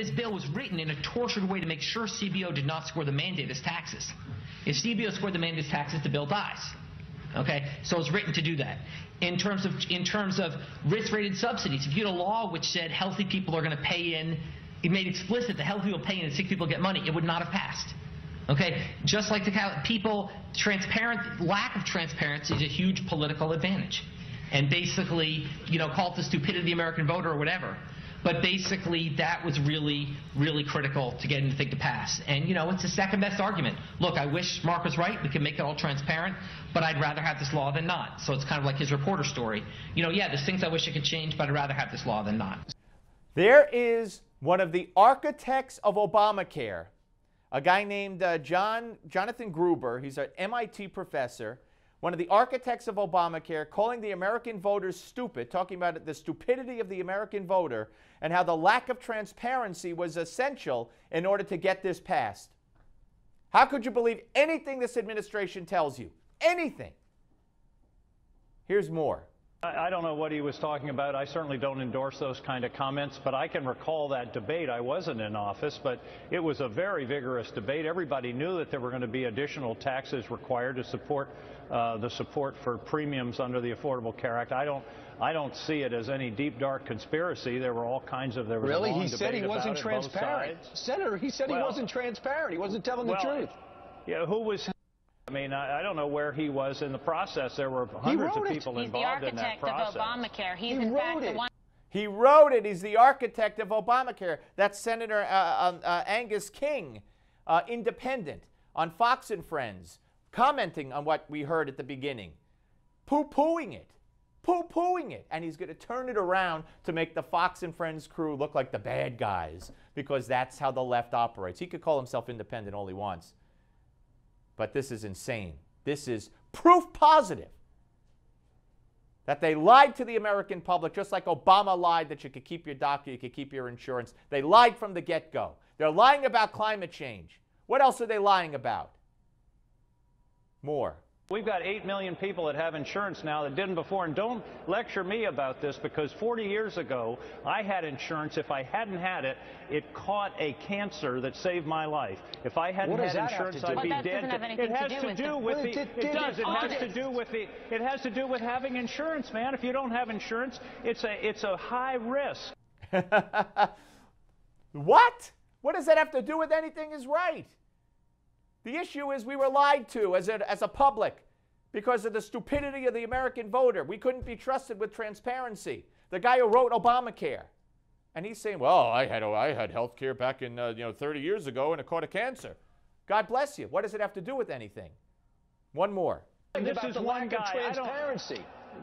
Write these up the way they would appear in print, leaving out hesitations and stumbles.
this bill was written in a tortured way to make sure CBO did not score the mandate as taxes. If CBO scored the mandate as taxes, the bill dies. Okay, so it's written to do that. In terms of risk-rated subsidies, if you had a law which said healthy people are going to pay in, it made explicit that healthy people pay in and sick people get money, it would not have passed. Okay, just like the lack of transparency is a huge political advantage. And basically, call it the stupidity of the American voter or whatever. But basically, that was really, really critical to getting the thing to pass. And, it's the second best argument. Look, I wish Mark was right. We can make it all transparent. But I'd rather have this law than not. So it's kind of like his reporter story. Yeah, there's things I wish I could change, but I'd rather have this law than not. There is one of the architects of Obamacare, a guy named Jonathan Gruber. He's an MIT professor. One of the architects of Obamacare, calling the American voters stupid, talking about the stupidity of the American voter and how the lack of transparency was essential in order to get this passed. How could you believe anything this administration tells you? Anything. Here's more. I don't know what he was talking about. I certainly don't endorse those kind of comments, but I can recall that debate. I wasn't in office, but it was a very vigorous debate. Everybody knew that there were going to be additional taxes required to support the support for premiums under the Affordable Care Act. I don't see it as any deep, dark conspiracy. There were all kinds of, there was really? a long He said he wasn't transparent. Senator, he said he wasn't transparent. He wasn't telling the truth. Yeah, who was... I mean, I don't know where he was in the process. There were hundreds of people involved in that process. He's the architect of Obamacare. He's in fact the one. He wrote it. He's the architect of Obamacare. That's Senator Angus King, independent, on Fox and Friends, commenting on what we heard at the beginning, poo-pooing it. Poo-pooing it. And he's going to turn it around to make the Fox and Friends crew look like the bad guys, because that's how the left operates. He could call himself independent all he wants. But this is insane. This is proof positive that they lied to the American public, just like Obama lied that you could keep your doctor, you could keep your insurance. They lied from the get-go. They're lying about climate change. What else are they lying about? More. We've got 8 million people that have insurance now that didn't before. And don't lecture me about this, because 40 years ago, I had insurance. If I hadn't had it, it caught a cancer that saved my life. If I hadn't had insurance, I'd be dead. It has to do with the... It does. It has to do with the... It has to do with having insurance, man. If you don't have insurance, it's a high risk. What? What does that have to do with anything is right? The issue is we were lied to as a public because of the stupidity of the American voter. We couldn't be trusted with transparency. The guy who wrote Obamacare. And he's saying, well, I had health care back in 30 years ago and it caught a cancer. God bless you. What does it have to do with anything? One more. This is one guy.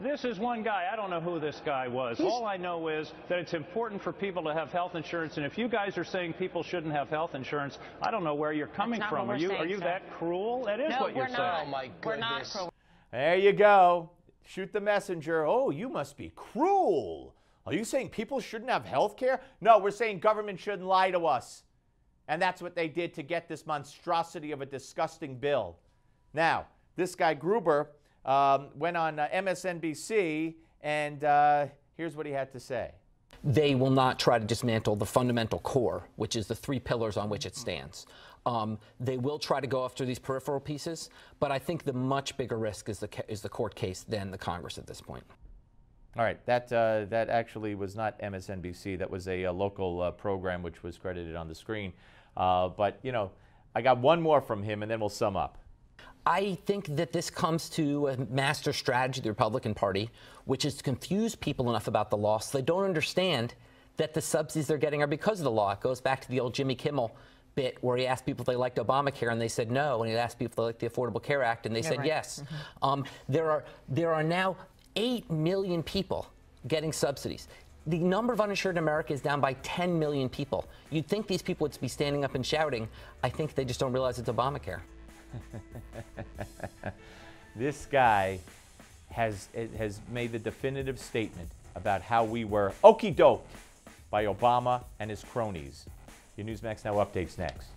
This is one guy. I don't know who this guy was. All I know is that it's important for people to have health insurance. And if you guys are saying people shouldn't have health insurance, I don't know where you're coming from. Are you that cruel? That is what you're saying. Oh, my goodness. We're not cruel. There you go. Shoot the messenger. Oh, you must be cruel. Are you saying people shouldn't have health care? No, we're saying government shouldn't lie to us. And that's what they did to get this monstrosity of a disgusting bill. Now, this guy Gruber went on MSNBC, and here's what he had to say. They will not try to dismantle the fundamental core, which is the 3 pillars on which it stands. They will try to go after these peripheral pieces, but I think the much bigger risk is the court case than the Congress at this point. All right, that actually was not MSNBC. That was a local program which was credited on the screen. But, I got one more from him, and then we'll sum up. I think that this comes to a master strategy of the Republican Party, which is to confuse people enough about the law so they don't understand that the subsidies they're getting are because of the law. It goes back to the old Jimmy Kimmel bit where he asked people if they liked Obamacare, and they said no, and he asked people if they liked the Affordable Care Act, and they said yes. There are now 8 million people getting subsidies. The number of uninsured in America is down by 10 million people. You'd think these people would be standing up and shouting. I think they just don't realize it's Obamacare. This guy has made the definitive statement about how we were okey-doked by Obama and his cronies. Your Newsmax Now updates next.